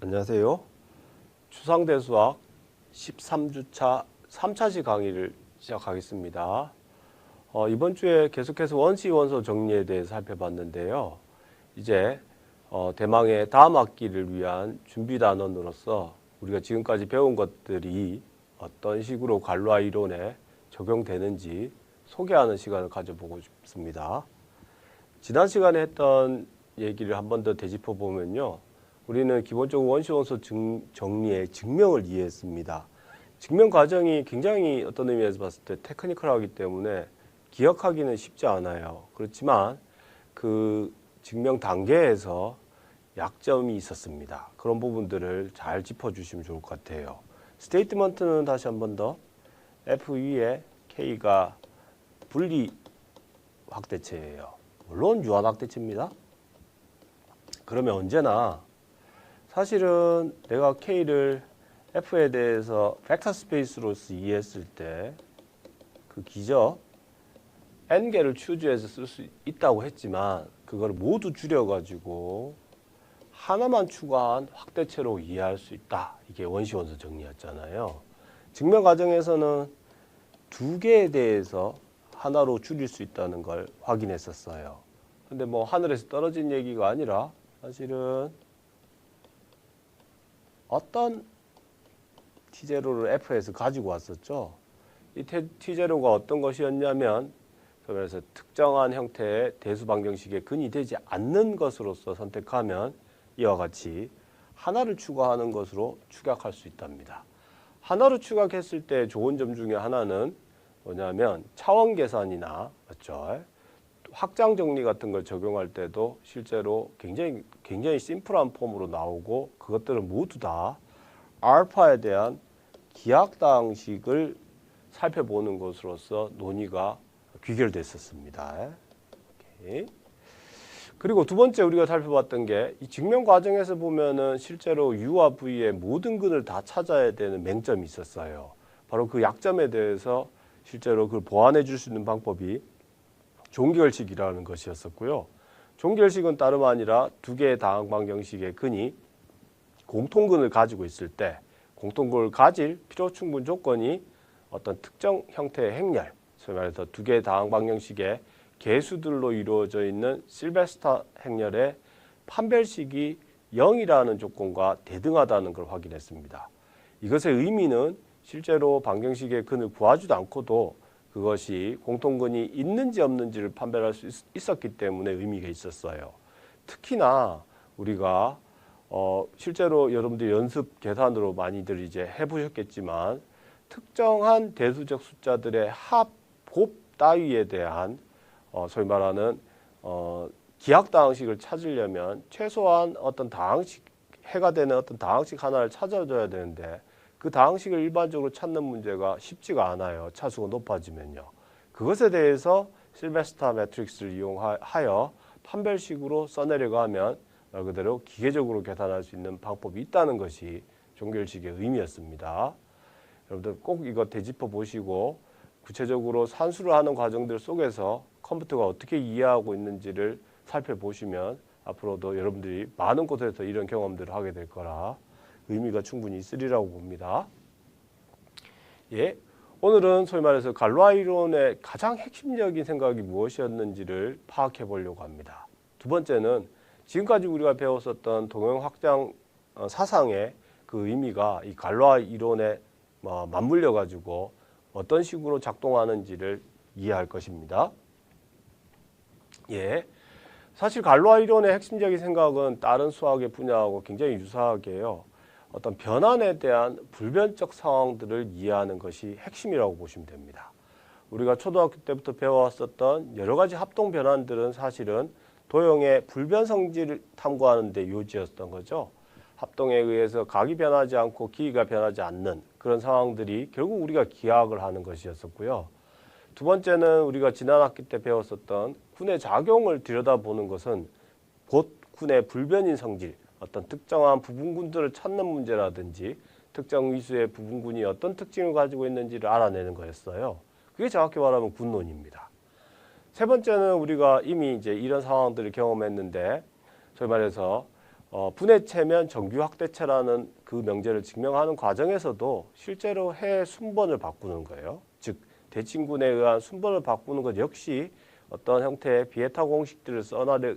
안녕하세요. 추상대수학 13주차 3차시 강의를 시작하겠습니다. 이번 주에 계속해서 원시 원소 정리에 대해서 살펴봤는데요. 이제 대망의 다음 학기를 위한 준비 단원으로서 우리가 지금까지 배운 것들이 어떤 식으로 갈로아 이론에 적용되는지 소개하는 시간을 가져보고 싶습니다. 지난 시간에 했던 얘기를 한 번 더 되짚어 보면요. 우리는 기본적으로 원시 원소 정리의 증명을 이해했습니다. 증명 과정이 굉장히 어떤 의미에서 봤을 때 테크니컬하기 때문에 기억하기는 쉽지 않아요. 그렇지만 그 증명 단계에서 약점이 있었습니다. 그런 부분들을 잘 짚어주시면 좋을 것 같아요. 스테이트먼트는 다시 한 번 더 F 위에 K가 분리 확대체예요. 물론 유한 확대체입니다. 그러면 언제나 사실은 내가 K를 F에 대해서 벡터 스페이스로서 이해했을 때 그 기저 N개를 추주해서 쓸 수 있다고 했지만 그걸 모두 줄여가지고 하나만 추가한 확대체로 이해할 수 있다. 이게 원시 원소 정리였잖아요. 증명 과정에서는 두 개에 대해서 하나로 줄일 수 있다는 걸 확인했었어요. 근데 뭐 하늘에서 떨어진 얘기가 아니라 사실은 어떤 T제로를 F에서 가지고 왔었죠. 이 T제로가 어떤 것이었냐면 그래서 특정한 형태의 대수 방정식의 근이 되지 않는 것으로서 선택하면 이와 같이 하나를 추가하는 것으로 축약할 수 있답니다. 하나로 축약했을 때 좋은 점 중에 하나는 뭐냐면 차원 계산이나 맞죠? 확장 정리 같은 걸 적용할 때도 실제로 굉장히 심플한 폼으로 나오고 그것들은 모두 다 알파에 대한 기하당식을 살펴보는 것으로서 논의가 귀결됐었습니다. 오케이. 그리고 두 번째 우리가 살펴봤던 게 이 증명 과정에서 보면은 실제로 U와 V의 모든 근을 다 찾아야 되는 맹점이 있었어요. 바로 그 약점에 대해서 실제로 그걸 보완해 줄 수 있는 방법이 종결식이라는 것이었었고요. 종결식은 다름 아니라 두 개의 다항 방정식의 근이 공통근을 가지고 있을 때 공통근을 가질 필요 충분 조건이 어떤 특정 형태의 행렬, 소위 말해서 두 개의 다항 방정식의 개수들로 이루어져 있는 실베스타 행렬의 판별식이 0이라는 조건과 대등하다는 걸 확인했습니다. 이것의 의미는 실제로 방정식의 근을 구하지도 않고도 그것이 공통근이 있는지 없는지를 판별할 수 있었기 때문에 의미가 있었어요. 특히나 우리가 실제로 여러분들 연습 계산으로 많이들 이제 해보셨겠지만 특정한 대수적 숫자들의 합, 곱 따위에 대한 소위 말하는 기하당식을 찾으려면 최소한 어떤 다항식, 해가 되는 어떤 다항식 하나를 찾아줘야 되는데 그 다항식을 일반적으로 찾는 문제가 쉽지가 않아요. 차수가 높아지면요. 그것에 대해서 실베스타 매트릭스를 이용하여 판별식으로 써내려가면 말 그대로 기계적으로 계산할 수 있는 방법이 있다는 것이 종결식의 의미였습니다. 여러분들 꼭 이거 되짚어 보시고 구체적으로 산수를 하는 과정들 속에서 컴퓨터가 어떻게 이해하고 있는지를 살펴보시면 앞으로도 여러분들이 많은 곳에서 이런 경험들을 하게 될 거라 의미가 충분히 있으리라고 봅니다. 예, 오늘은 소위 말해서 갈로아 이론의 가장 핵심적인 생각이 무엇이었는지를 파악해 보려고 합니다. 두 번째는 지금까지 우리가 배웠었던 동형 확장 사상의 그 의미가 이 갈로아 이론에 맞물려 가지고 어떤 식으로 작동하는지를 이해할 것입니다. 예, 사실 갈로아 이론의 핵심적인 생각은 다른 수학의 분야하고 굉장히 유사하게요. 어떤 변환에 대한 불변적 상황들을 이해하는 것이 핵심이라고 보시면 됩니다. 우리가 초등학교 때부터 배워왔었던 여러 가지 합동 변환들은 사실은 도형의 불변 성질을 탐구하는 데 요지였던 거죠. 합동에 의해서 각이 변하지 않고 기가 변하지 않는 그런 상황들이 결국 우리가 기하학을 하는 것이었었고요. 두 번째는 우리가 지난 학기 때 배웠었던 군의 작용을 들여다보는 것은 곧 군의 불변인 성질, 어떤 특정한 부분군들을 찾는 문제라든지 특정 위수의 부분군이 어떤 특징을 가지고 있는지를 알아내는 거였어요. 그게 정확히 말하면 군론입니다. 세 번째는 우리가 이미 이제 이런 상황들을 경험했는데 소위 말해서 분해체면 정규 확대체라는 그 명제를 증명하는 과정에서도 실제로 해 순번을 바꾸는 거예요. 즉 대칭군에 의한 순번을 바꾸는 것 역시 어떤 형태의 비에타 공식들을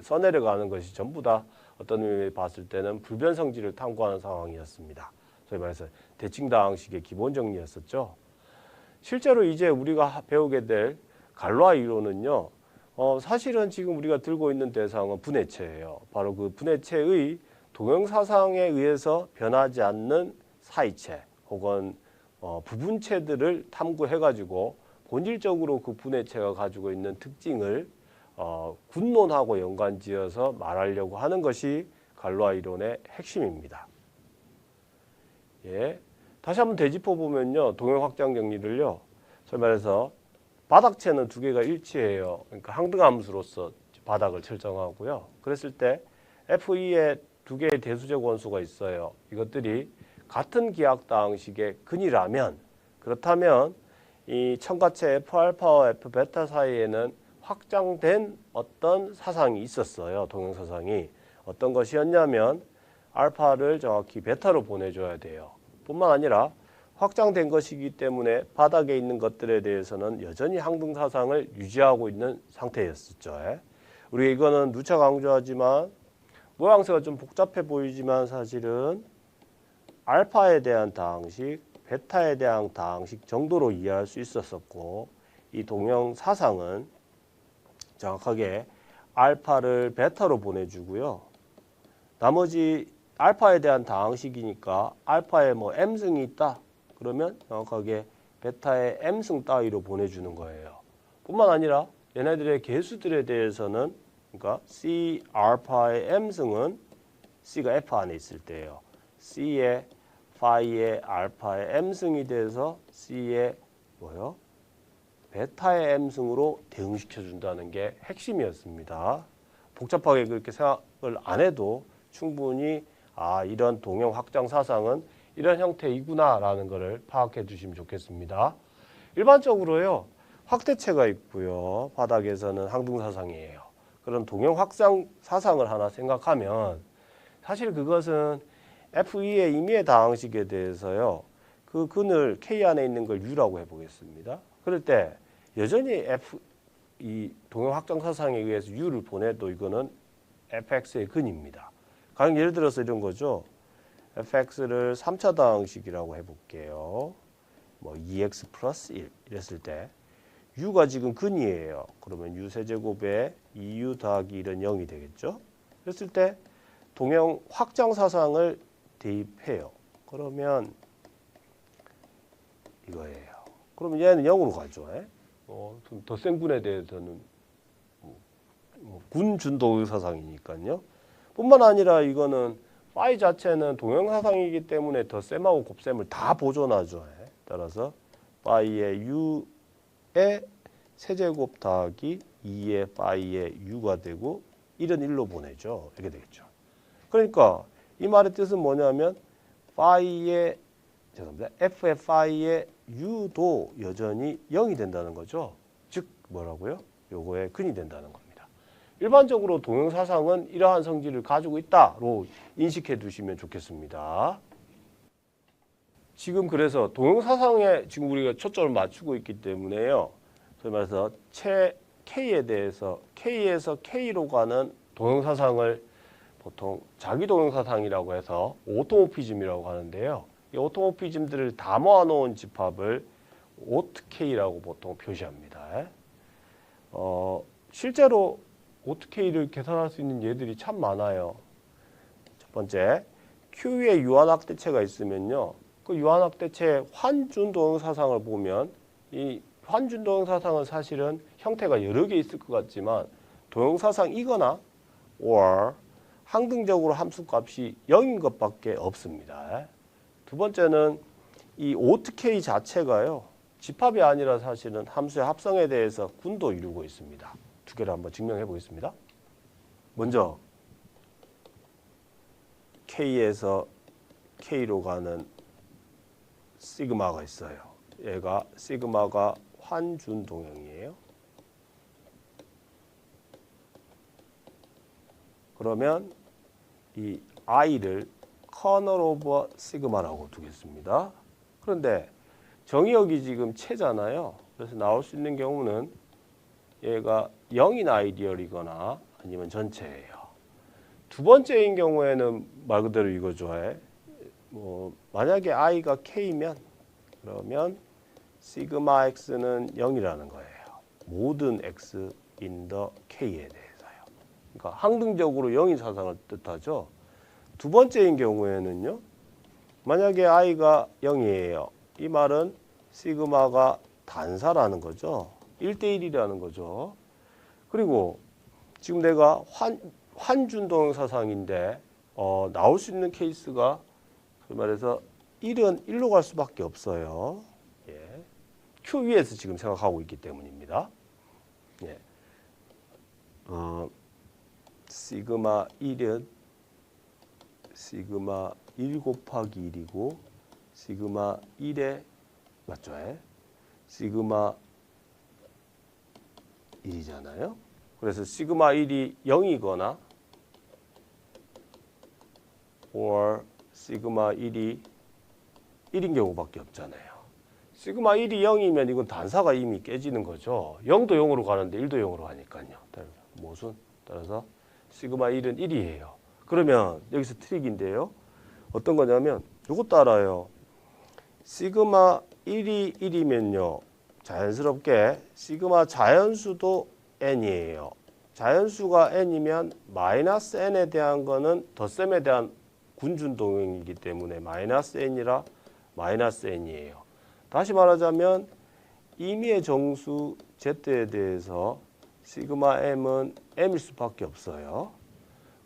써내려가는 것이 전부 다 어떤 의미에 봤을 때는 불변성질을 탐구하는 상황이었습니다. 소위 말해서 대칭다항식의 기본 정리였었죠. 실제로 이제 우리가 배우게 될 갈로아 이론은요. 사실은 지금 우리가 들고 있는 대상은 분해체예요. 바로 그 분해체의 동형사상에 의해서 변하지 않는 사이체 혹은 부분체들을 탐구해가지고 본질적으로 그 분해체가 가지고 있는 특징을 군론하고 연관지어서 말하려고 하는 것이 갈로아 이론의 핵심입니다. 예, 다시 한번 되짚어 보면요, 동형 확장 정리를요, 소위 말해서 바닥체는 두 개가 일치해요. 그러니까 항등함수로서 바닥을 설정하고요. 그랬을 때 FE에 두 개의 대수적 원소가 있어요. 이것들이 같은 기하학다항식의 근이라면, 그렇다면 이 첨가체 F알파와 F베타 사이에는 확장된 어떤 사상이 있었어요. 동형사상이. 어떤 것이었냐면 알파를 정확히 베타로 보내줘야 돼요. 뿐만 아니라 확장된 것이기 때문에 바닥에 있는 것들에 대해서는 여전히 항등사상을 유지하고 있는 상태였었죠. 우리 이거는 누차 강조하지만 모양새가 좀 복잡해 보이지만 사실은 알파에 대한 다항식, 베타에 대한 다항식 정도로 이해할 수 있었었고, 이 동형 사상은 정확하게 알파를 베타로 보내주고요. 나머지 알파에 대한 다항식이니까 알파에 뭐 m승이 있다. 그러면 정확하게 베타의 m승 따위로 보내주는 거예요. 뿐만 아니라 얘네들의 개수들에 대해서는 그러니까 C 알파의 m승은 C가 F 안에 있을 때예요. C의 파이의 알파의 m승이 돼서 C의 뭐요? 베타의 m승으로 대응시켜 준다는 게 핵심이었습니다. 복잡하게 그렇게 생각을 안 해도 충분히 이런 동형 확장 사상은 이런 형태이구나라는 것을 파악해 주시면 좋겠습니다. 일반적으로요, 확대체가 있고요. 바닥에서는 항등사상이에요. 그런 동형 확장 사상을 하나 생각하면 사실 그것은 F2의 임의의 다항식에 대해서요. 그 근을 K 안에 있는 걸 U라고 해보겠습니다. 그럴 때 여전히 이 동형 확장 사상에 의해서 U를 보내도 이거는 fx의 근입니다. 가령 예를 들어서 이런 거죠. fx를 3차 다항식이라고 해볼게요. 뭐 2x 플러스 1 이랬을 때 u가 지금 근이에요. 그러면 u 세제곱에 2u 더하기 1은 0이 되겠죠. 그랬을 때 동형 확장 사상을 대입해요. 그러면 이거예요. 그러면 얘는 0으로 가죠. 더 센 군에 대해서는 군 준동형 사상이니까요. 뿐만 아니라 이거는 파이 자체는 동형 사상이기 때문에 더 셈하고 곱셈을 다 보존하죠. 따라서 파이의 u의 세제곱 더하기 2의 파이의 u가 되고 1은 1로 보내죠. 이렇게 되겠죠. 그러니까 이 말의 뜻은 뭐냐면 파이의 f의 파이의 u도 여전히 0이 된다는 거죠. 즉 뭐라고요? 요거의 근이 된다는 겁니다. 일반적으로 동형 사상은 이러한 성질을 가지고 있다로 인식해 두시면 좋겠습니다. 지금 그래서 동형 사상에 지금 우리가 초점을 맞추고 있기 때문에요. 소위 말해서 체 K에 대해서 K에서 K로 가는 동형 사상을 보통 자기 동형 사상이라고 해서 오토모피즘이라고 하는데요. 이 오토모피즘들을 다 모아놓은 집합을 오트K라고 보통 표시합니다. 실제로 오트K를 계산할 수 있는 예들이 참 많아요. 첫 번째, Q의 유한학대체가 있으면요. 그 유한학대체의 환준동형사상을 보면 이 환준동형사상은 사실은 형태가 여러 개 있을 것 같지만 동형사상이거나 or 항등적으로 함수값이 0인 것밖에 없습니다. 두 번째는 이 오트K 자체가요. 집합이 아니라 사실은 함수의 합성에 대해서 군도 이루고 있습니다. 두 개를 한번 증명해 보겠습니다. 먼저 K에서 K로 가는 시그마가 있어요. 얘가 시그마가 환준동형이에요. 그러면 이 i를 커널 오버 시그마라고 두겠습니다. 그런데 정의역이 지금 채잖아요. 그래서 나올 수 있는 경우는 얘가 0인 아이디얼이거나 아니면 전체예요. 두 번째인 경우에는 말 그대로 이거죠. 만약에 i가 k면 그러면 시그마 x는 0이라는 거예요. 모든 x in the k에 대해서요. 그러니까 항등적으로 0인 사상을 뜻하죠. 두 번째인 경우에는요. 만약에 i가 0이에요. 이 말은 시그마가 단사라는 거죠. 1대1이라는 거죠. 그리고 지금 내가 환준동형 사상인데 나올 수 있는 케이스가 소위 말해서 1은 1로 갈 수밖에 없어요. 예. Q 위에서 지금 생각하고 있기 때문입니다. 예. 시그마 1은 시그마 1 곱하기 1이고 시그마 1에 맞죠? 시그마 1이잖아요. 그래서 시그마 1이 0이거나 or 시그마 1이 1인 경우밖에 없잖아요. 시그마 1이 0이면 이건 단사가 이미 깨지는 거죠. 0도 0으로 가는데 1도 0으로 가니까요. 따라서 시그마 1은 1이에요. 그러면 여기서 트릭인데요. 어떤 거냐면 이것도 알아요. 시그마 1이 1이면요. 자연스럽게 시그마 자연수도 n이에요. 자연수가 n이면 마이너스 n에 대한 거는 덧셈에 대한 군준동형이기 때문에 마이너스 n이라 마이너스 n이에요. 다시 말하자면 임의의 정수 z에 대해서 시그마 m은 m일 수밖에 없어요.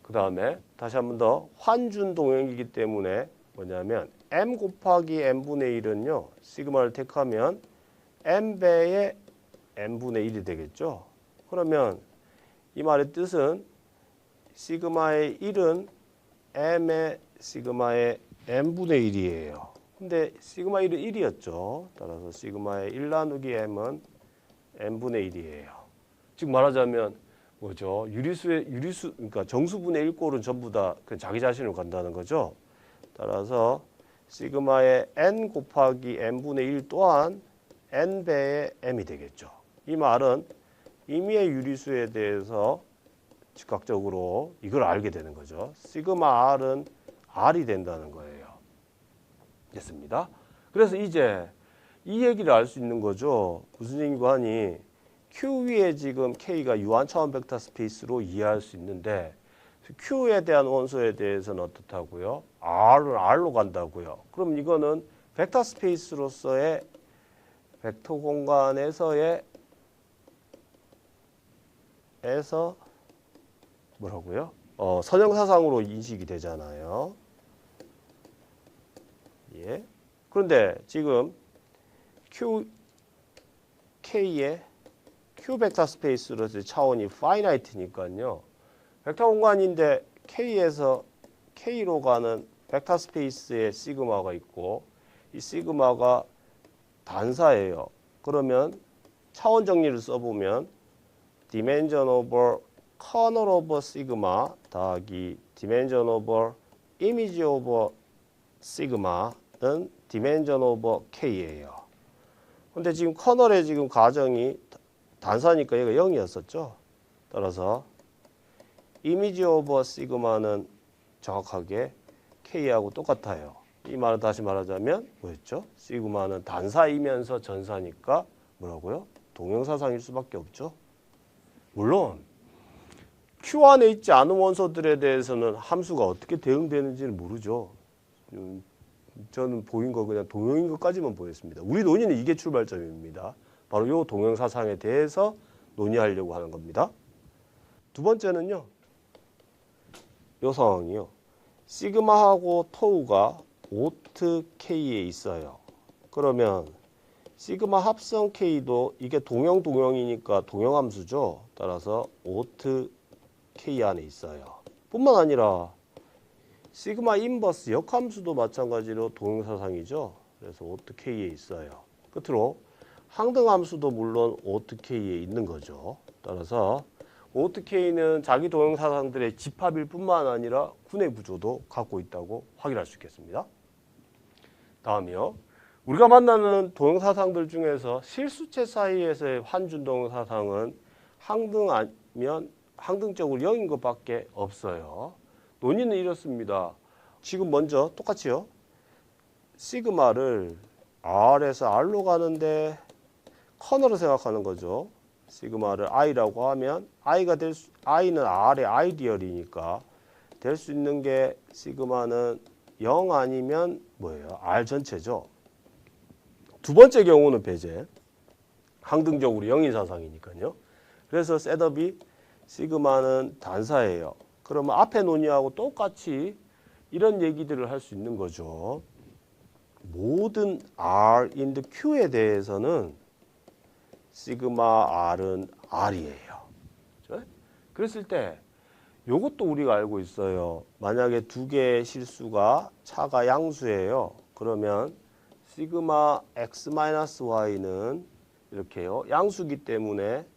그 다음에 다시 한 번 더 환준동형이기 때문에 뭐냐면 m 곱하기 n분의 1은요. 시그마를 택하면 n배의 n분의 1이 되겠죠. 그러면 이 말의 뜻은 시그마의 1은 m의 시그마의 n분의 1이에요. 근데 시그마 1은 1이었죠. 따라서 시그마의 1 나누기 m은 n분의 1이에요. 즉 말하자면 뭐죠? 유리수 그러니까 정수분의 1꼴은 전부 다 그냥 자기 자신으로 간다는 거죠. 따라서 시그마의 n 곱하기 n분의 1 또한 n배의 m이 되겠죠. 이 말은 임의의 유리수에 대해서 즉각적으로 이걸 알게 되는 거죠. 시그마 r은 r이 된다는 거예요. 됐습니다. 그래서 이제 이 얘기를 알 수 있는 거죠. 무슨 얘기고 하니 Q 위에 지금 K가 유한 차원 벡터 스페이스로 이해할 수 있는데 Q에 대한 원소에 대해서는 어떻다고요? R은 R로 간다고요. 그럼 이거는 벡터 스페이스로서의 벡터 공간에서의 뭐라고요? 선형사상으로 인식이 되잖아요. 예. 그런데 지금 K의 Q 벡터 스페이스로서의 차원이 파이나이트니까요. 벡터 공간인데 K에서 K로 가는 벡터 스페이스에 시그마가 있고 이 시그마가 단사예요. 그러면 차원 정리를 써보면 dimension over kernel over sigma 더하기 dimension over image over sigma는 dimension over K예요. 근데 지금 커널의 지금 가정이 단사니까 얘가 0이었었죠. 따라서 이미지 오버 시그마는 정확하게 K하고 똑같아요. 이 말은 다시 말하자면 뭐였죠? 시그마는 단사이면서 전사니까 뭐라고요? 동형사상일 수밖에 없죠. 물론 Q 안에 있지 않은 원소들에 대해서는 함수가 어떻게 대응되는지는 모르죠. 저는 보인 거 그냥 동형인 것까지만 보였습니다. 우리 논의는 이게 출발점입니다. 바로 이 동형사상에 대해서 논의하려고 하는 겁니다. 두 번째는요. 이 상황이요. 시그마하고 토우가 오트 K에 있어요. 그러면 시그마 합성 K도 이게 동형이니까 동형함수죠. 따라서 오트 K 안에 있어요. 뿐만 아니라 시그마 인버스 역함수도 마찬가지로 동형사상이죠. 그래서 오트 K에 있어요. 끝으로 항등함수도 물론 오트 K에 있는 거죠. 따라서 OTK는 자기 동영사상들의 집합일 뿐만 아니라 군의 구조도 갖고 있다고 확인할 수 있겠습니다. 다음이요. 우리가 만나는 동영사상들 중에서 실수체 사이에서의 환준 동영사상은 항등하면 항등적으로 0인 것밖에 없어요. 논의는 이렇습니다. 지금 먼저 똑같이요. 시그마를 R에서 R로 가는데 커널을 생각하는 거죠. 시그마를 I라고 하면 I는 R의 아이디얼이니까 될 수 있는 게 시그마는 0 아니면 뭐예요? R 전체죠. 두 번째 경우는 배제. 항등적으로 0인 사상이니까요. 그래서 셋업이 시그마는 단사예요. 그러면 앞에 논의하고 똑같이 이런 얘기들을 할 수 있는 거죠. 모든 R in the Q에 대해서는 시그마 R은 R이에요. 그렇죠? 그랬을 때 이것도 우리가 알고 있어요. 만약에 두 개의 실수가 차가 양수예요. 그러면 시그마 x-y는 이렇게요. 양수기 때문에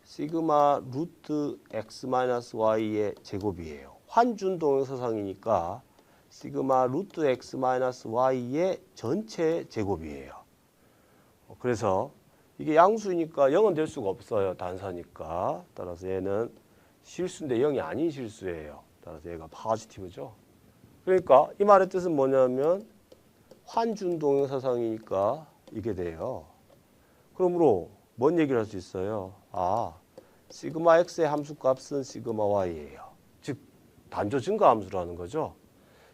시그마 루트 x-y의 제곱이에요. 환준 동영사상이니까 시그마 루트 x-y의 전체 제곱이에요. 그래서 이게 양수니까 0은 될 수가 없어요. 단사니까. 따라서 얘는 실수인데 0이 아닌 실수예요. 따라서 얘가 포지티브죠. 그러니까 이 말의 뜻은 뭐냐면 환준 동영사상이니까 이게 돼요. 그러므로 뭔 얘기를 할 수 있어요? 아, 시그마 x의 함수값은 시그마 y예요. 즉 단조 증가 함수라는 거죠.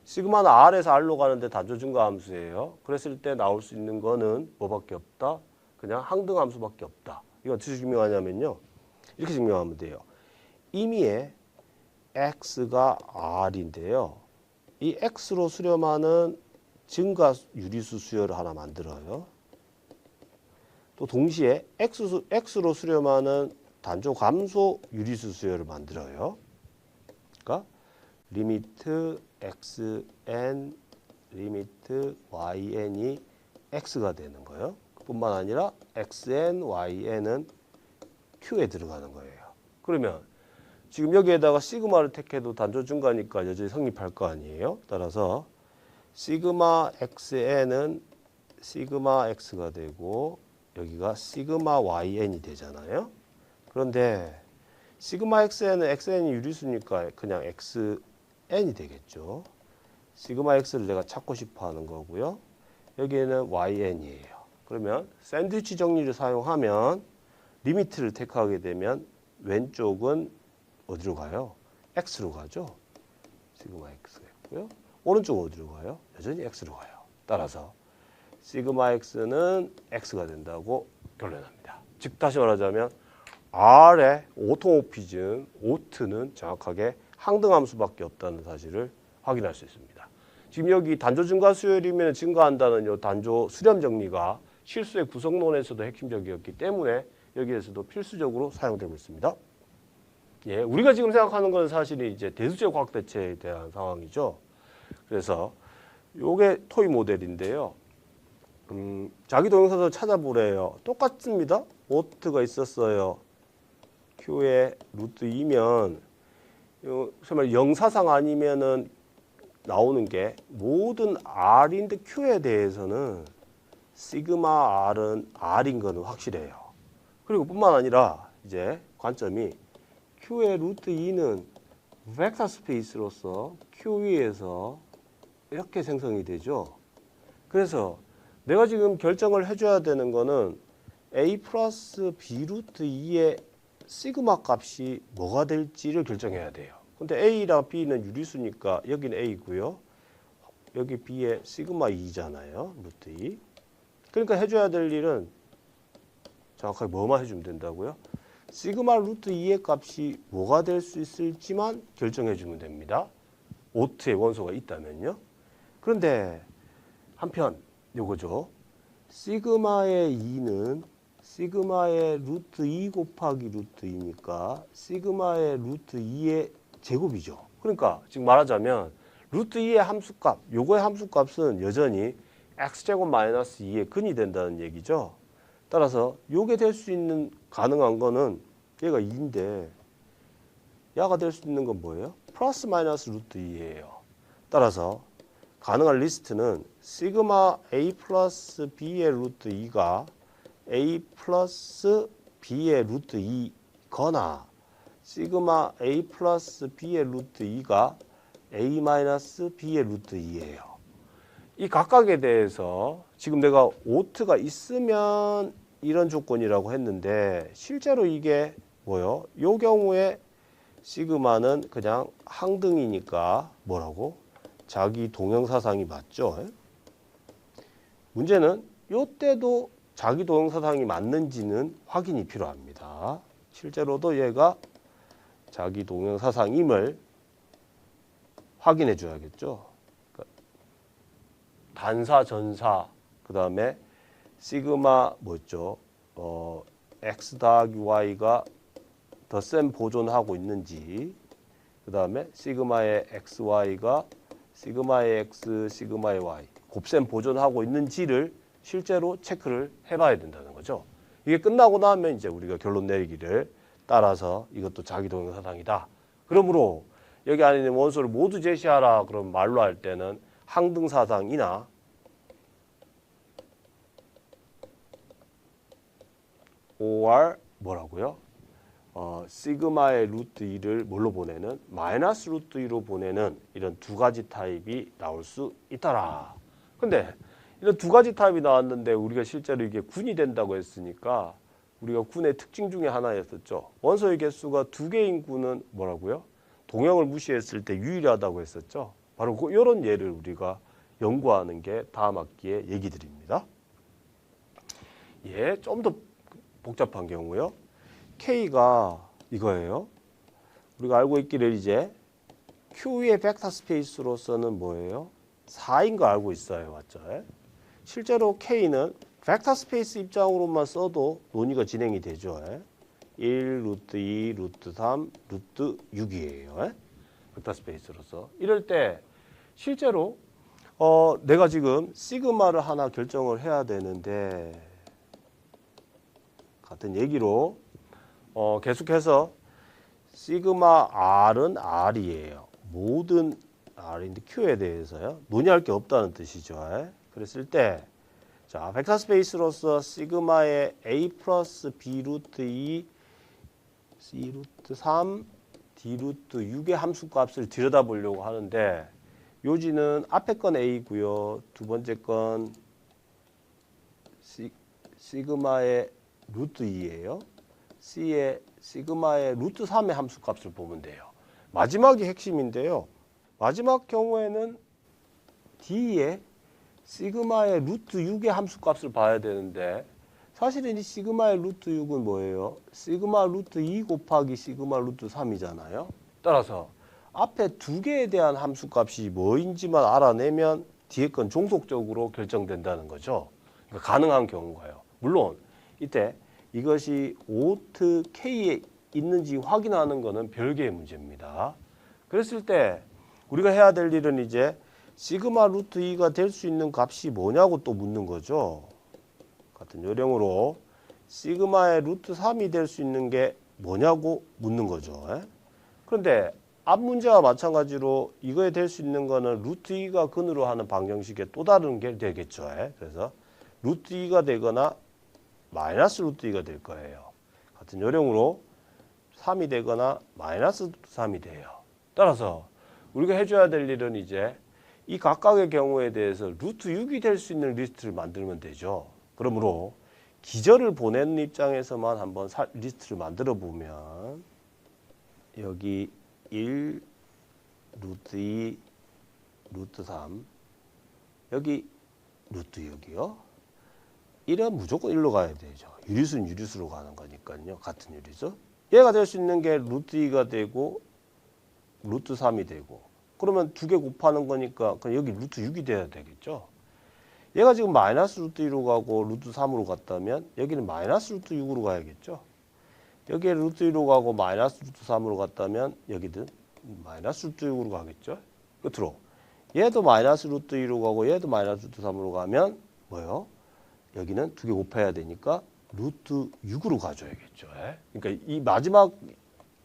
시그마는 R에서 R로 가는데 단조 증가 함수예요. 그랬을 때 나올 수 있는 거는 뭐밖에 없다? 그냥 항등 함수밖에 없다. 이거 어떻게 증명하냐면요. 이렇게 증명하면 돼요. 임의의 x가 R인데요. 이 x로 수렴하는 증가 유리수 수열을 하나 만들어요. 또 동시에 x로 수렴하는 단조 감소 유리수 수열을 만들어요. 그러니까 리미트 xn, 리미트 yn이 x가 되는 거예요. 뿐만 아니라 xn, yn은 q에 들어가는 거예요. 그러면 지금 여기에다가 시그마를 택해도 단조 증가니까 여전히 성립할 거 아니에요. 따라서 시그마 xn은 시그마 x가 되고 여기가 시그마 yn이 되잖아요. 그런데 시그마 xn은 xn이 유리수니까 그냥 xn이 되겠죠. 시그마 x를 내가 찾고 싶어 하는 거고요. 여기에는 yn이에요. 그러면 샌드위치 정리를 사용하면 리미트를 택하게 되면 왼쪽은 어디로 가요? x로 가죠. 시그마 x가 있고요. 오른쪽은 어디로 가요? 여전히 x로 가요. 따라서 시그마 x는 x가 된다고 결론합니다. 즉 다시 말하자면 R의 오토모피즘, 오트는 정확하게 항등함수밖에 없다는 사실을 확인할 수 있습니다. 지금 여기 단조 증가 수열이면 증가한다는 이 단조 수렴 정리가 실수의 구성론에서도 핵심적이었기 때문에 여기에서도 필수적으로 사용되고 있습니다. 예, 우리가 지금 생각하는 건 사실은 이제 대수제 과학 대체에 대한 상황이죠. 그래서 요게 토이 모델인데요. 자기 동영상을 찾아보래요. 똑같습니다. 오트가 있었어요. Q의 루트 2면 정말 영사상 아니면은 나오는 게 모든 R인데 Q에 대해서는 시그마 R은 R인 거는 확실해요. 그리고 뿐만 아니라 이제 관점이 Q의 루트 2는 벡터 스페이스로서 Q 위에서 이렇게 생성이 되죠. 그래서 내가 지금 결정을 해줘야 되는 거는 A 플러스 B 루트 2의 시그마 값이 뭐가 될지를 결정해야 돼요. 근데 A랑 B는 유리수니까 여기는 A고요. 여기 B의 시그마 2잖아요. 루트 2. 그러니까 해줘야 될 일은 정확하게 뭐만 해주면 된다고요? 시그마 루트 2의 값이 뭐가 될 수 있을지만 결정해주면 됩니다. 오트의 원소가 있다면요. 그런데 한편 요거죠. 시그마의 2는 시그마의 루트 2 곱하기 루트 2니까 시그마의 루트 2의 제곱이죠. 그러니까 지금 말하자면 루트 2의 함수값, 요거의 함수값은 여전히 x제곱 마이너스 2의 근이 된다는 얘기죠. 따라서 요게 될 수 있는 가능한 거는 얘가 2인데 야가 될 수 있는 건 뭐예요? 플러스 마이너스 루트 2예요. 따라서 가능한 리스트는 시그마 A 플러스 B의 루트 2가 A 플러스 B의 루트 2거나 시그마 A 플러스 B의 루트 2가 A 마이너스 B의 루트 2예요. 이 각각에 대해서 지금 내가 오트가 있으면 이런 조건이라고 했는데 실제로 이게 뭐요? 요 경우에 시그마는 그냥 항등이니까 뭐라고? 자기 동형사상이 맞죠? 문제는 요때도 자기 동형사상이 맞는지는 확인이 필요합니다. 실제로도 얘가 자기 동형사상임을 확인해 줘야겠죠. 그러니까 단사, 전사, 그 다음에 시그마 뭐였죠? x 더하기 y가 덧셈 보존하고 있는지, 그 다음에 시그마의 xy가 시그마의 x, 시그마의 y 곱셈 보존하고 있는지를 실제로 체크를 해봐야 된다는 거죠. 이게 끝나고 나면 이제 우리가 결론 내리기를 따라서 이것도 자기 동형사상이다. 그러므로 여기 안에 있는 원소를 모두 제시하라. 그럼 말로 할 때는 항등사상이나 or 뭐라고요? 시그마의 루트 2를 뭘로 보내는? 마이너스 루트 2로 보내는 이런 두 가지 타입이 나올 수 있더라. 근데 이런 두 가지 타입이 나왔는데 우리가 실제로 이게 군이 된다고 했으니까 우리가 군의 특징 중에 하나였었죠. 원소의 개수가 두 개인 군은 뭐라고요? 동형을 무시했을 때 유일하다고 했었죠. 바로 이런 예를 우리가 연구하는 게 다음 학기의 얘기들입니다. 예, 좀 더 복잡한 경우요. K가 이거예요. 우리가 알고 있기를 이제 Q의 벡터 스페이스로서는 뭐예요? 4인 거 알고 있어요. 맞죠? 실제로 K는 벡터 스페이스 입장으로만 써도 논의가 진행이 되죠. 1, 루트 2, 루트 3, 루트 6이에요. 벡터 스페이스로서. 이럴 때 실제로 내가 지금 시그마를 하나 결정을 해야 되는데 같은 얘기로 계속해서 시그마 R은 R이에요. 모든 R인데 Q에 대해서요. 논의할 게 없다는 뜻이죠. 그랬을 때 자, 벡터 스페이스로서 시그마의 A 플러스 B 루트 2, C 루트 3, D 루트 6의 함수 값을 들여다보려고 하는데 요지는 앞에 건 A고요. 두 번째 건 시그마의 루트 2예요. C의 시그마의 루트 3의 함수 값을 보면 돼요. 마지막이 핵심인데요. 마지막 경우에는 D의 시그마의 루트 6의 함수 값을 봐야 되는데 사실은 이 시그마의 루트 6은 뭐예요? 시그마 루트 2 곱하기 시그마 루트 3이잖아요. 따라서 앞에 두 개에 대한 함수 값이 뭐인지만 알아내면 뒤에 건 종속적으로 결정된다는 거죠. 그러니까 가능한 경우가요. 물론 이때 이것이 오트 K에 있는지 확인하는 것은 별개의 문제입니다. 그랬을 때 우리가 해야 될 일은 이제 시그마 루트 2가 될 수 있는 값이 뭐냐고 또 묻는 거죠. 같은 요령으로 시그마의 루트 3이 될 수 있는 게 뭐냐고 묻는 거죠. 그런데 앞 문제와 마찬가지로 이거에 될 수 있는 거는 루트 2가 근으로 하는 방정식의 또 다른 게 되겠죠. 그래서 루트 2가 되거나 마이너스 루트 2가 될 거예요. 같은 요령으로 3이 되거나 마이너스 루트 3이 돼요. 따라서 우리가 해줘야 될 일은 이제 이 각각의 경우에 대해서 루트 6이 될 수 있는 리스트를 만들면 되죠. 그러므로 기절을 보내는 입장에서만 한번 리스트를 만들어 보면 여기 1, 루트 2, 루트 3 여기 루트 6이요. 1은 무조건 1로 가야 되죠. 유리수는 유리수로 가는 거니까요. 같은 유리수. 얘가 될 수 있는 게 루트 2가 되고 루트 3이 되고 그러면 두 개 곱하는 거니까 그럼 여기 루트 6이 돼야 되겠죠. 얘가 지금 마이너스 루트 2로 가고 루트 3으로 갔다면 여기는 마이너스 루트 6으로 가야겠죠. 여기에 루트 2로 가고 마이너스 루트 3으로 갔다면 여기는 마이너스 루트 6으로 가겠죠. 끝으로 얘도 마이너스 루트 2로 가고 얘도 마이너스 루트 3으로 가면 뭐예요? 여기는 두 개 곱해야 되니까 루트 6으로 가줘야겠죠. 그러니까 이 마지막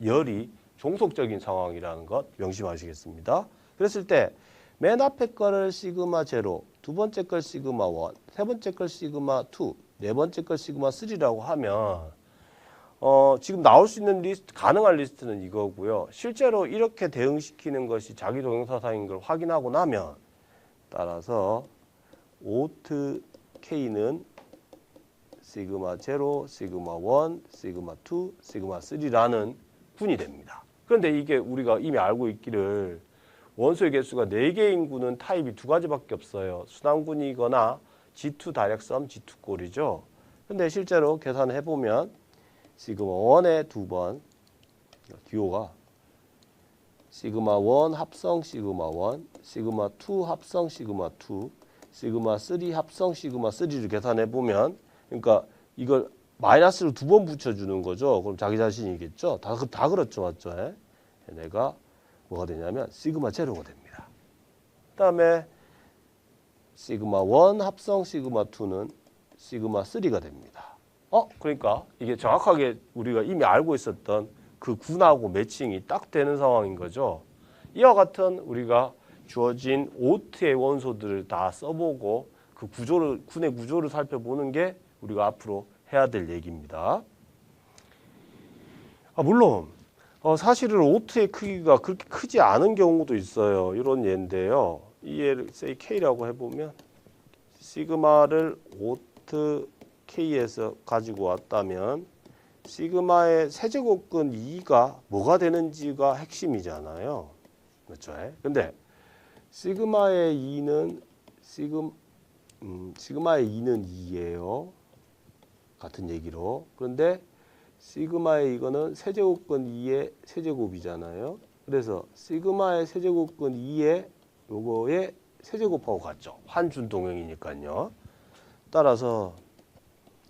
열이 종속적인 상황이라는 것 명심하시겠습니다. 그랬을 때 맨 앞에 거를 시그마 제로, 두 번째 걸 시그마 1, 세 번째 걸 시그마 2, 네 번째 걸 시그마 3라고 하면 지금 나올 수 있는 리스트, 가능한 리스트는 이거고요. 실제로 이렇게 대응시키는 것이 자기 동영사상인 걸 확인하고 나면 따라서 오트 K는 시그마 0, 시그마 1, 시그마 2, 시그마 3라는 군이 됩니다. 그런데 이게 우리가 이미 알고 있기를 원소의 개수가 4개인 군은 타입이 2가지밖에 없어요. 순환군이거나 G2 다렉섬, G2 꼴이죠. 근데 실제로 계산을 해보면 시그마 1의 2번 듀오가 시그마 1 합성 시그마 1, 시그마 2 합성 시그마 2, 시그마 3 합성 시그마 3를 계산해 보면, 그러니까 이걸 마이너스를 2번 붙여주는 거죠. 그럼 자기 자신이겠죠. 다 그렇죠, 맞죠? 얘네가 뭐가 되냐면 시그마 제로가 됩니다. 그다음에 시그마 1 합성 시그마 2는 시그마 3가 됩니다. 그러니까 이게 정확하게 우리가 이미 알고 있었던 그 군하고 매칭이 딱 되는 상황인 거죠. 이와 같은 우리가 주어진 오트의 원소들을 다 써보고 그 구조를, 군의 구조를 살펴보는 게 우리가 앞으로 해야 될 얘기입니다. 물론 사실은 오트의 크기가 그렇게 크지 않은 경우도 있어요. 이런 예인데요. 이 예를 say K라고 해보면 시그마를 오트 K에서 가지고 왔다면 시그마의 세제곱근 2가 뭐가 되는지가 핵심이잖아요. 그렇죠? 근데 시그마의 2는 시그마의 2는 2예요. 같은 얘기로. 그런데 시그마의 이거는 세제곱근 2의 세제곱이잖아요. 그래서 시그마의 세제곱근 2의 요거의 세제곱하고 같죠. 환준동형이니까요. 따라서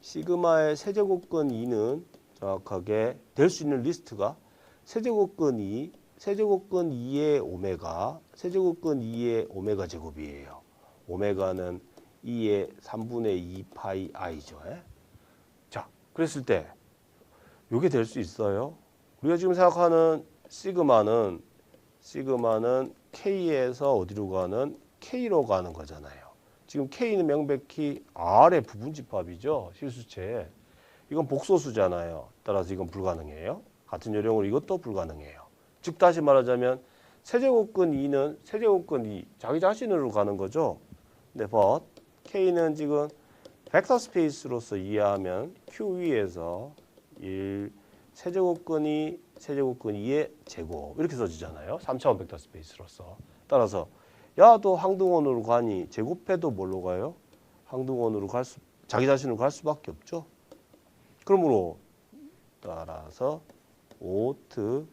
시그마의 세제곱근 2는 정확하게 될 수 있는 리스트가 세제곱근 2, 세제곱근 2의 오메가, 세제곱근 2의 오메가 제곱이에요. 오메가는 2의 3분의 2 파이 i죠. 자, 그랬을 때 이게 될 수 있어요. 우리가 지금 생각하는 시그마는 K에서 어디로 가는 K로 가는 거잖아요. 지금 K는 명백히 R의 부분집합이죠. 실수체. 이건 복소수잖아요. 따라서 이건 불가능해요. 같은 요령으로 이것도 불가능해요. 즉 다시 말하자면 세제곱근 2는 세제곱근 2, 자기 자신으로 가는 거죠. 근데 but K는 지금 벡터 스페이스로서 이해하면 Q 위에서 1 세제곱근 2, 세제곱근 2의 제곱 이렇게 써지잖아요. 3차원 벡터 스페이스로서. 따라서 야도 항등원으로 가니 제곱해도 뭘로 가요? 항등원으로 자기 자신으로 갈 수밖에 없죠. 그러므로 따라서 오트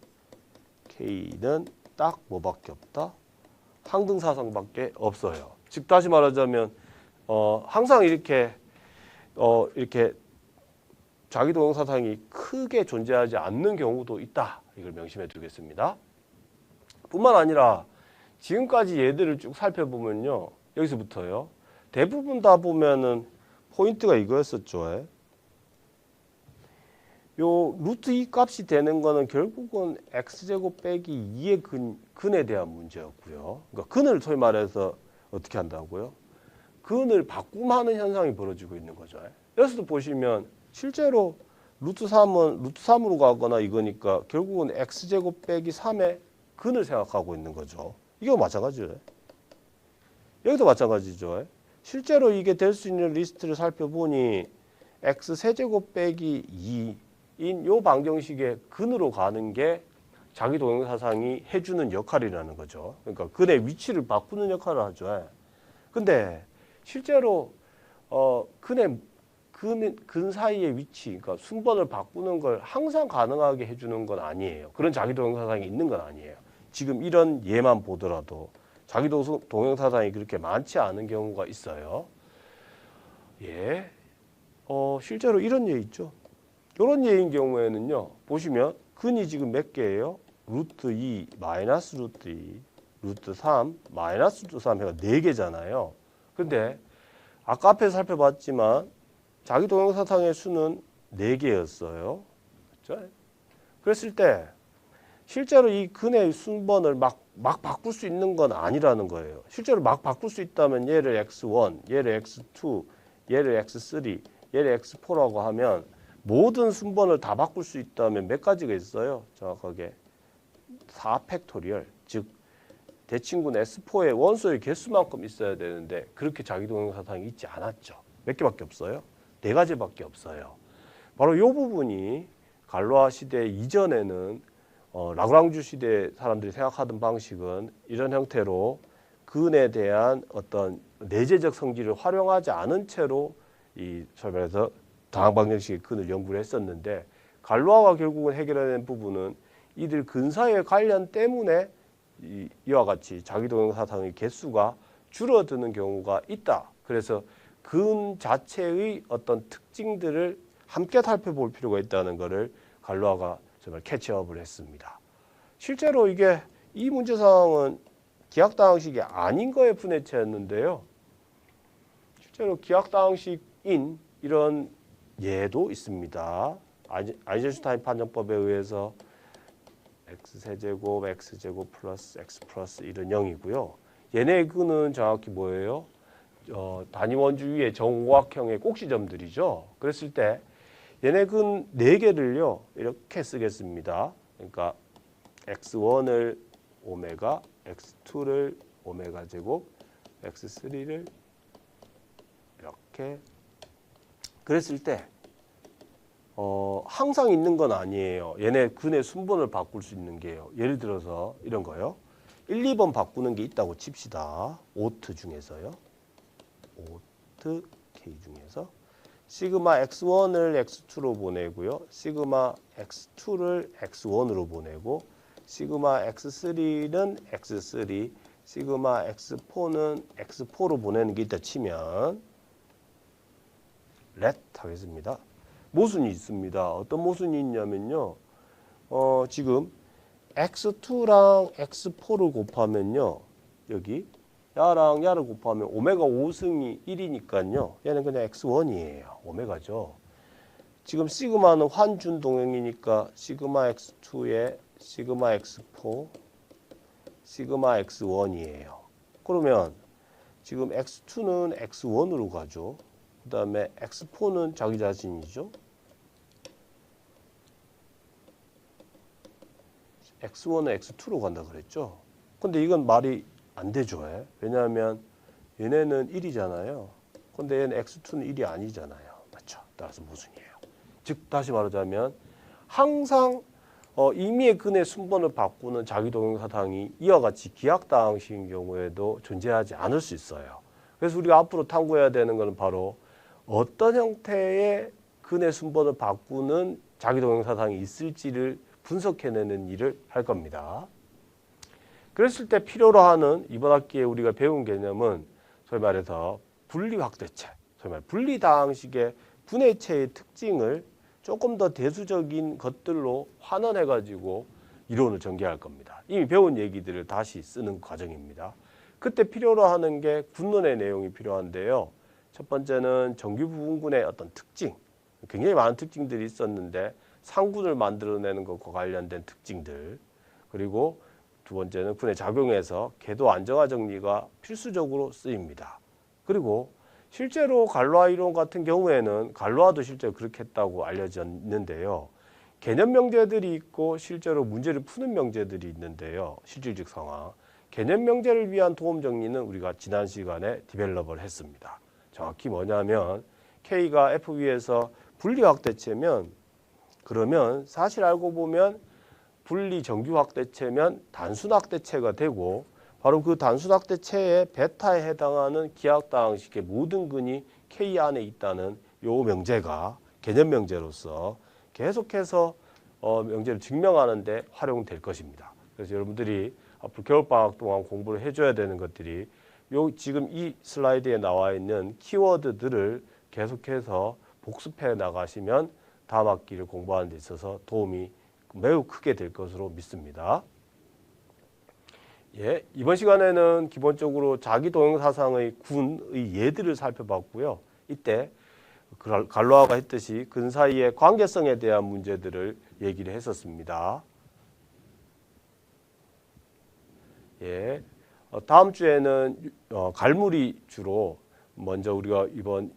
K는 딱 뭐밖에 없다? 항등사상밖에 없어요. 즉 다시 말하자면 항상 이렇게 자기 동영사상이 크게 존재하지 않는 경우도 있다. 이걸 명심해 두겠습니다. 뿐만 아니라 지금까지 얘들을 쭉 살펴보면요. 여기서부터요. 대부분 다 보면은 포인트가 이거였었죠. 요 루트 2 값이 되는 거는 결국은 x제곱 빼기 2의 근에 대한 문제였고요. 그러니까 근을 소위 말해서 어떻게 한다고요? 근을 바꿈하는 현상이 벌어지고 있는 거죠. 여기서도 보시면 실제로 루트 3은 루트 3으로 가거나 이거니까 결국은 x제곱 빼기 3의 근을 생각하고 있는 거죠. 이거 마찬가지예요. 여기도 마찬가지죠. 실제로 이게 될 수 있는 리스트를 살펴보니 x 세제곱 빼기 2인 요 방정식의 근으로 가는 게 자기 동영사상이 해주는 역할이라는 거죠. 그러니까 근의 위치를 바꾸는 역할을 하죠. 근데 실제로 근 사이의 위치, 그러니까 순번을 바꾸는 걸 항상 가능하게 해주는 건 아니에요. 그런 자기 동영사상이 있는 건 아니에요. 지금 이런 예만 보더라도 자기 동영사상이 그렇게 많지 않은 경우가 있어요. 예, 실제로 이런 예 있죠. 이런 예인 경우에는요, 보시면 근이 지금 몇 개예요? 루트 2, 마이너스 루트 2, 루트 3, 마이너스 루트 3 해가 4개잖아요. 근데 아까 앞에서 살펴봤지만 자기 동영사상의 수는 4개였어요. 그렇죠? 그랬을 때 실제로 이 근의 순번을 막 바꿀 수 있는 건 아니라는 거예요. 실제로 막 바꿀 수 있다면 얘를 x1, 얘를 x2, 얘를 x3, 얘를 x4라고 하면 모든 순번을 다 바꿀 수 있다면 몇 가지가 있어요? 정확하게 4팩토리얼, 즉 대칭군 S4의 원소의 개수만큼 있어야 되는데 그렇게 자기동형사상이 있지 않았죠. 몇 개밖에 없어요? 네 가지밖에 없어요. 바로 이 부분이 갈로아 시대 이전에는 라그랑주 시대 사람들이 생각하던 방식은 이런 형태로 근에 대한 어떤 내재적 성질을 활용하지 않은 채로 이 소위 말해서 다항방정식의 근을 연구를 했었는데 갈로아가 결국은 해결해낸 부분은 이들 근 사이의 관련 때문에 이와 같이 자기동형사상의 개수가 줄어드는 경우가 있다. 그래서 근 자체의 어떤 특징들을 함께 살펴볼 필요가 있다는 것을 갈로아가 정말 캐치업을 했습니다. 실제로 이게 이 문제상은 기하학다항식이 아닌 거의 분해체였는데요. 실제로 기하학다항식인 이런 예도 있습니다. 아인슈타인 판정법에 의해서 x세제곱, x제곱 플러스 x 플러스 이런 0이고요. 얘네의 근은 정확히 뭐예요? 단위 원주 위에 정오각형의 꼭지점들이죠. 그랬을 때 얘네 근 4개를요 이렇게 쓰겠습니다. 그러니까 x1을 오메가, x2를 오메가 제곱, x3를 이렇게 그랬을 때 항상 있는 건 아니에요. 얘네 근의 순번을 바꿀 수 있는 게요. 예를 들어서 이런 거요. 1, 2번 바꾸는 게 있다고 칩시다. 오트 중에서요. 오트 K 중에서 시그마 x1을 x2로 보내고요. 시그마 x2를 x1으로 보내고 시그마 x3는 x3, 시그마 x4는 x4로 보내는 게 있다 치면 렛 하겠습니다. 모순이 있습니다. 어떤 모순이 있냐면요. 지금 x2랑 x4를 곱하면요. 여기 야랑 야를 곱하면 오메가 5승이 1이니까요. 얘는 그냥 x1이에요. 오메가죠. 지금 시그마는 환준 동형이니까 시그마 x2에 시그마 x4, 시그마 x1이에요. 그러면 지금 x2는 x1으로 가죠. 그 다음에 x4는 자기 자신이죠. x1은 x2로 간다 그랬죠. 근데 이건 말이 안 되죠. 왜냐하면 얘네는 1이잖아요. 근데 얘는 x2는 1이 아니잖아요. 맞죠? 따라서 모순이에요. 즉 다시 말하자면 항상 임의의 근의 순번을 바꾸는 자기동형사상이 이와 같이 기하학다항식인 경우에도 존재하지 않을 수 있어요. 그래서 우리가 앞으로 탐구해야 되는 것은 바로 어떤 형태의 근의 순번을 바꾸는 자기동형사상이 있을지를 분석해내는 일을 할 겁니다. 그랬을 때 필요로 하는 이번 학기에 우리가 배운 개념은 소위 말해서 분리확대체, 소위 말 분리다항식의 분해체의 특징을 조금 더 대수적인 것들로 환원해가지고 이론을 전개할 겁니다. 이미 배운 얘기들을 다시 쓰는 과정입니다. 그때 필요로 하는 게 군론의 내용이 필요한데요. 첫 번째는 정규 부분군의 어떤 특징, 굉장히 많은 특징들이 있었는데 상군을 만들어내는 것과 관련된 특징들, 그리고 두 번째는 군의 작용에서 궤도 안정화 정리가 필수적으로 쓰입니다. 그리고 실제로 갈로아 이론 같은 경우에는 갈로아도 실제로 그렇게 했다고 알려져 있는데요. 개념 명제들이 있고 실제로 문제를 푸는 명제들이 있는데요. 실질적 상황. 개념 명제를 위한 도움 정리는 우리가 지난 시간에 디벨롭을 했습니다. 정확히 뭐냐면 K가 FV에서 분리확대체면 그러면 사실 알고 보면 분리 정규확대체면 단순확대체가 되고 바로 그 단순확대체의 베타에 해당하는 기하학다항식의 모든 근이 K 안에 있다는 요 명제가 개념 명제로서 계속해서 명제를 증명하는 데 활용될 것입니다. 그래서 여러분들이 앞으로 겨울방학 동안 공부를 해줘야 되는 것들이 요 지금 이 슬라이드에 나와 있는 키워드들을 계속해서 복습해 나가시면 다음 학기를 공부하는 데 있어서 도움이 매우 크게 될 것으로 믿습니다. 예, 이번 시간에는 기본적으로 자기동형사상의 군의 예들을 살펴봤고요. 이때 갈로아가 했듯이 근 사이의 관계성에 대한 문제들을 얘기를 했었습니다. 예. 다음 주에는 갈무리 주로 먼저 우리가 이번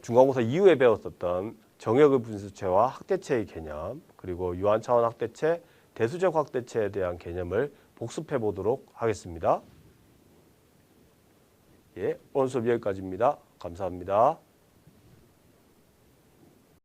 중간고사 이후에 배웠었던 정역의 분수체와 학대체의 개념, 그리고 유한차원 학대체, 대수적 학대체에 대한 개념을 복습해 보도록 하겠습니다. 예, 오늘 수업 여기까지입니다. 감사합니다.